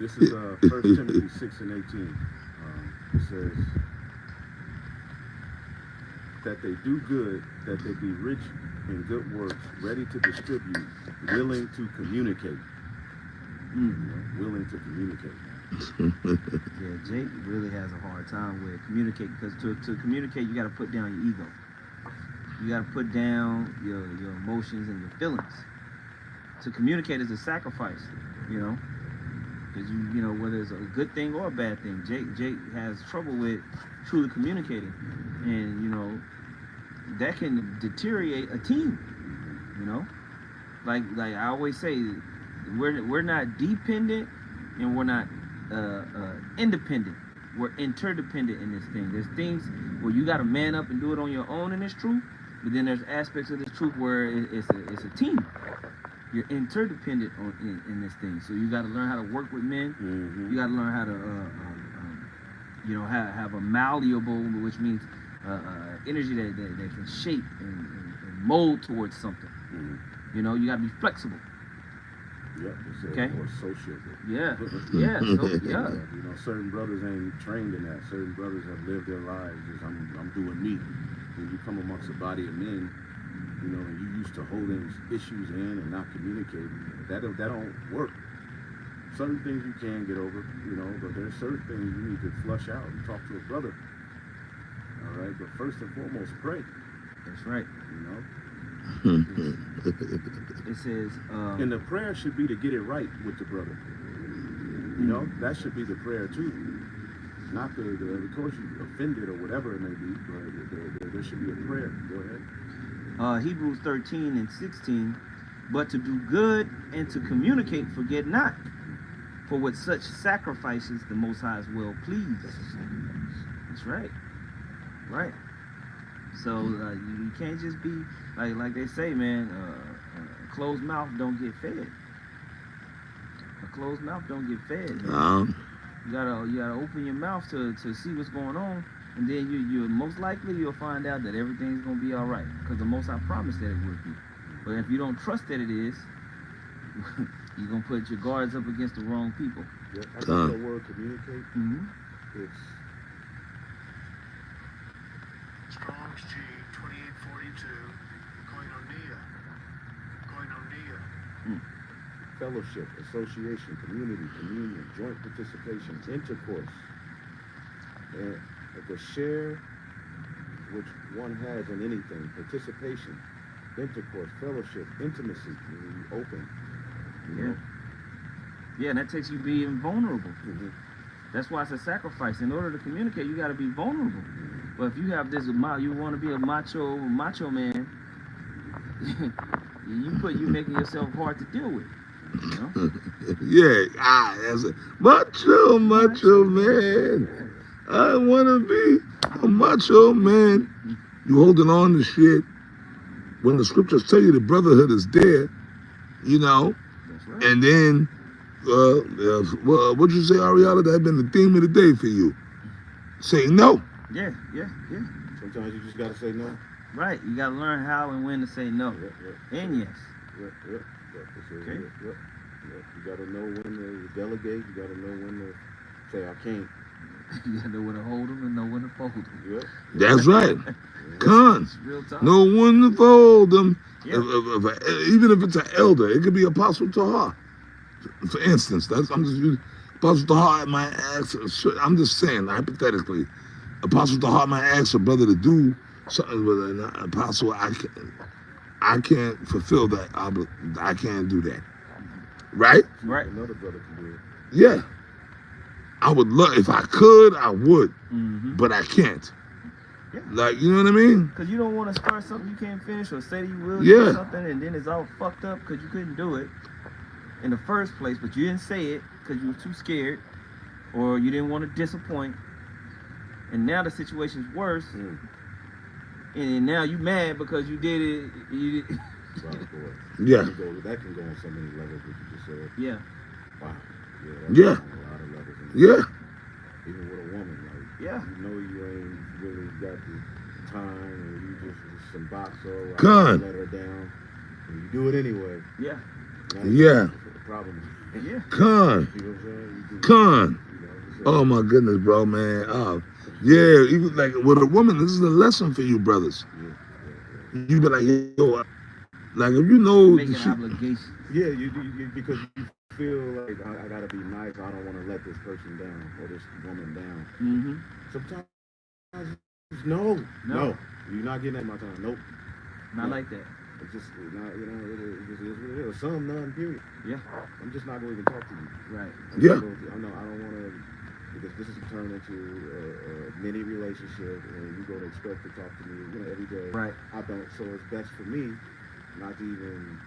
This is 1 Timothy 6 and 18. It says that they do good, that they be rich in good works, ready to distribute, willing to communicate. Willing to communicate. Yeah, Jake really has a hard time with communicating, because to communicate, you got to put down your ego. You got to put down your emotions and your feelings. To communicate is a sacrifice, you know, because you know, whether it's a good thing or a bad thing, Jake has trouble with truly communicating, and you know, that can deteriorate a team. You know, like I always say, we're not dependent and we're not independent. We're interdependent in this thing. There's things where you got to man up and do it on your own in this truth, but then there's aspects of this truth where it's a team. You're interdependent in this thing. So you got to learn how to work with men. You got to learn how to, you know, have a malleable, which means energy that can shape and mold towards something. You know, you got to be flexible. Yep, it's okay. More sociable. Yeah, yeah. Yeah. You know, certain brothers ain't trained in that. Certain brothers have lived their lives as I'm doing me. When you come amongst a body of men, you know, and you used to holding issues in and not communicating, that don't work. Certain things you can get over, you know, but there's certain things you need to flush out and talk to a brother. All right, but first and foremost, pray. That's right. You know. It says, and the prayer should be to get it right with the brother. You know, that should be the prayer too. Not the of course you offended or whatever it may be, but there should be a prayer. Go ahead. Hebrews 13 and 16, but to do good and to communicate, forget not, for with such sacrifices the Most High is well pleased. That's right. Right. So you can't just be like they say, man. A closed mouth don't get fed. A closed mouth don't get fed. You gotta open your mouth to see what's going on, and then you most likely you'll find out that everything's gonna be all right, because the Most High promised that it would be. But if you don't trust that it is, you're gonna put your guards up against the wrong people. Yeah, I think the word communicate. It's Strong's G 2842. Koinonia. Fellowship, association, community, communion, joint participation, intercourse, and the share which one has in anything, participation, intercourse, fellowship, intimacy, open. You know? Yeah, and that takes you being vulnerable. That's why it's a sacrifice. In order to communicate, you got to be vulnerable. But if you have this, you want to be a macho man, you making yourself hard to deal with. You know? Yeah, that's a macho man. I want to be a macho man. You holding on to shit when the scriptures tell you the brotherhood is there, you know. That's right. And then, what'd you say, Ariana? That had been the theme of the day for you. Say no. Yeah. Sometimes you just gotta say no. Right, you gotta learn how and when to say no. And yes. Okay. You gotta know when to delegate. You gotta know when to say I can't. You gotta know when to hold them and know when to fold them. That's right. Real talk. Know when to fold them. Yeah. Even if it's an elder, it could be Apostle Tahar. For instance, I'm just using Apostle Tahar might ask. I'm just saying hypothetically, Apostle Tahar might ask a brother to do something with an apostle. I can't fulfill that. I can't do that. Right? Right. Another brother can do it. Yeah. I would love, if I could, I would, but I can't. Yeah. Like, you know what I mean? Because you don't want to start something you can't finish, or say you will Yeah. do something and then it's all fucked up because you couldn't do it in the first place, but you didn't say it because you were too scared or you didn't want to disappoint. And now the situation's worse. And now you mad because you did it. Yeah. That can go on so many levels, what you just said. Yeah. Wow. Yeah. On a lot of levels. Yeah. Even with a woman, like, Yeah. you know you ain't really got the time, and you just some boxer, Con. let her down, and you do it anyway. Yeah. Now Yeah. The problem is, Yeah. Con. you know what I'm saying? You do You Con. know, Oh my goodness, bro, man. Oh, yeah. Even like with a woman, this is a lesson for you, brothers. You be like, yo, like if you know, Making obligations. Yeah, you because you feel like I gotta be nice. I don't want to let this person down or this woman down. Mm-hmm. Sometimes no, you're not getting at my time. Nope, Not like that. it's just not. You know, it just is what it is. Some none. Period. Yeah. I'm just not going to even talk to you. Right. Yeah. I know I don't want to because this is turned into a mini relationship, and you're going to expect to talk to me, you know, every day. Right. I don't. So it's best for me not to even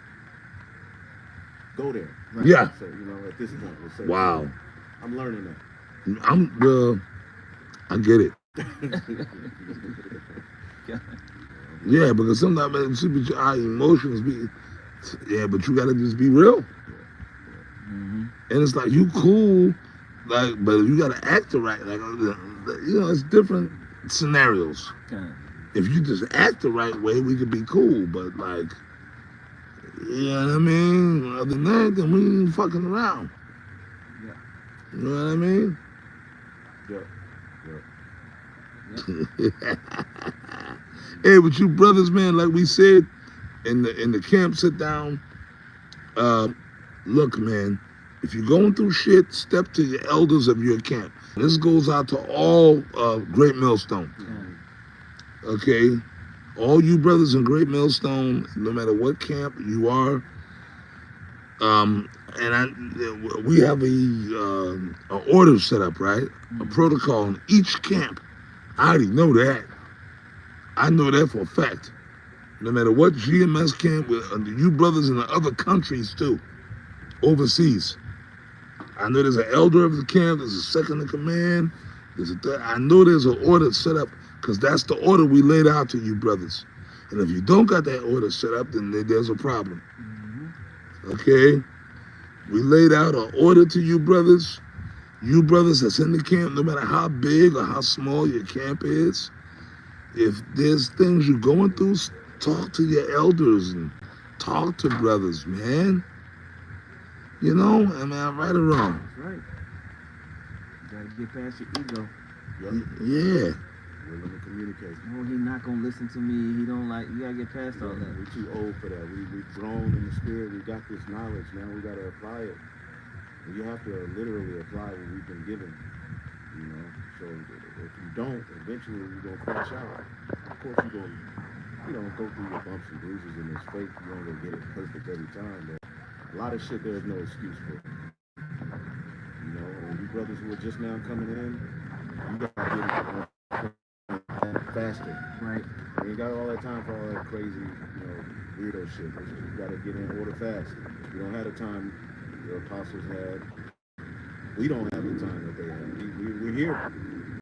go there. Right. yeah. So, you know, at this point, let's say, Wow. I'm learning that. I get it. Yeah, because sometimes man, see, but our emotions be, yeah, but you gotta just be real. Mm-hmm. And it's like you cool, like, but you gotta act the right, like, you know, it's different scenarios. Okay. If you just act the right way, we could be cool. But like, you know what I mean? Other than that, then we ain't fucking around. Yeah. You know what I mean? Hey, but you brothers, man, like we said in the camp sit down, look, man, if you're going through shit, step to your elders of your camp. This goes out to all Great Millstone. Okay? All you brothers in Great Millstone, no matter what camp you are, we have a order set up, right? A protocol in each camp. I already know that. I know that for a fact. No matter what GMS camp, you brothers in the other countries too, overseas. I know there's an elder of the camp, there's a second in command, I know there's an order set up, because that's the order we laid out to you brothers. And if you don't got that order set up, then there's a problem. Okay? We laid out an order to you brothers. You brothers that's in the camp, no matter how big or how small your camp is, if there's things you're going through, talk to your elders and talk to brothers, man. You know, am I right or wrong? That's right. You gotta get past your ego. Yeah. Willing to communicate. No, he not gonna listen to me. He don't like. You gotta get past all that. We're too old for that. We've grown in the spirit. We got this knowledge. Now we got to apply it. And you have to literally apply what we've been given. You know, so if you don't, eventually you're gonna crash out. Of course, you're gonna, go through your bumps and bruises in this faith. You ain't gonna get it perfect every time, but a lot of shit there's no excuse for. You know, and you brothers who are just now coming in, you gotta get it faster. Right. You ain't got all that time for all that crazy, weirdo shit. You gotta get in order fast. You don't have the time your apostles had. We don't have the time that they had. We're here.